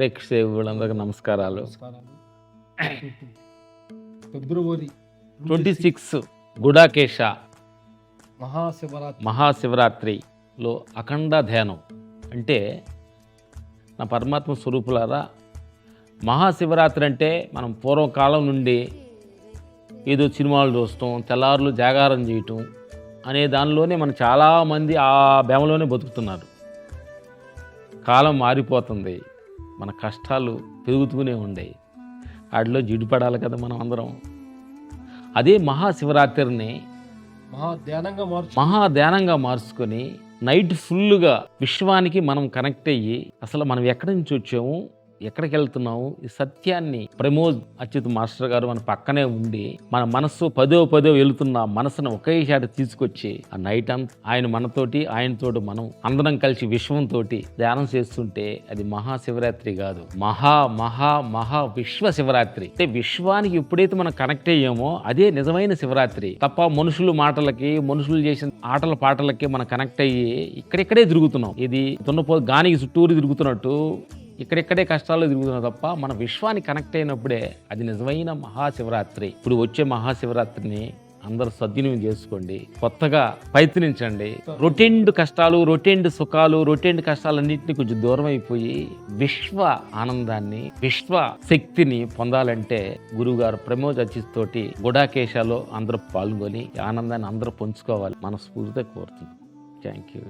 ప్రేక్షకులందరికీ నమస్కారాలు. ఫిబ్రవరి 26 గుడాకేశ మహాశివరాత్రి మహాశివరాత్రిలో అఖండ ధ్యానం అంటే నా పరమాత్మ స్వరూపులారా, మహాశివరాత్రి అంటే మనం పూర్వకాలం నుండి ఏదో సినిమాలు చూస్తాం, తెల్లారులు జాగారం చేయటం అనే దానిలోనే మనం చాలామంది ఆ బేమలోనే బతుకుతున్నారు. కాలం మారిపోతుంది, మన కష్టాలు పెరుగుతూనే ఉండేవి, వాటిలో జిడిపడాలి కదా మనం అందరం. అదే మహాశివరాత్రిని మహాధ్యానంగా మార్చుకొని నైట్ ఫుల్గా విశ్వానికి మనం కనెక్ట్ అయ్యి అసలు మనం ఎక్కడి నుంచి వచ్చాము, ఎక్కడికి వెళ్తున్నాము, ఈ సత్యాన్ని ప్రమోద్ అచ్యుత్ మాస్టర్ గారు మన పక్కనే ఉండి మన మనస్సు పదో వెళుతున్న మనసును ఒకేసారి తీసుకొచ్చి ఆ నైట్ అంతా ఆయనతోటి మనం అందరం కలిసి విశ్వంతో ధ్యానం చేస్తుంటే అది మహాశివరాత్రి కాదు, మహా విశ్వ శివరాత్రి. అంటే విశ్వానికి ఎప్పుడైతే మనం కనెక్ట్ అయ్యామో అదే నిజమైన శివరాత్రి తప్ప మనుషులు మాటలకి, మనుషులు చేసిన ఆటల పాటలకి మనం కనెక్ట్ అయ్యి ఇక్కడిక్కడే తిరుగుతున్నాం. ఇది దున్నపోతు గానికి చుట్టూరు తిరుగుతున్నట్టు ఇక్కడెక్కడే కష్టాలు తిరుగుతున్నాం తప్ప మన విశ్వానికి కనెక్ట్ అయినప్పుడే అది నిజమైన మహాశివరాత్రి. ఇప్పుడు వచ్చే మహాశివరాత్రిని అందరూ సద్వినియోగం చేసుకోండి, కొత్తగా ప్రయత్నించండి. రొటెండ్ కష్టాలు, రొటెండ్ సుఖాలు, రొటెండ్ కష్టాలన్నింటినీ కొంచెం దూరం అయిపోయి విశ్వ ఆనందాన్ని, విశ్వ శక్తిని పొందాలంటే గురువుగారు ప్రమోద్ అచ్యుత్ తోటి గుడాకేశాలో అందరూ పాల్గొని ఆనందాన్ని అందరూ పంచుకోవాలి మనస్ఫూర్తిగా కోరుతుంది. Thank you.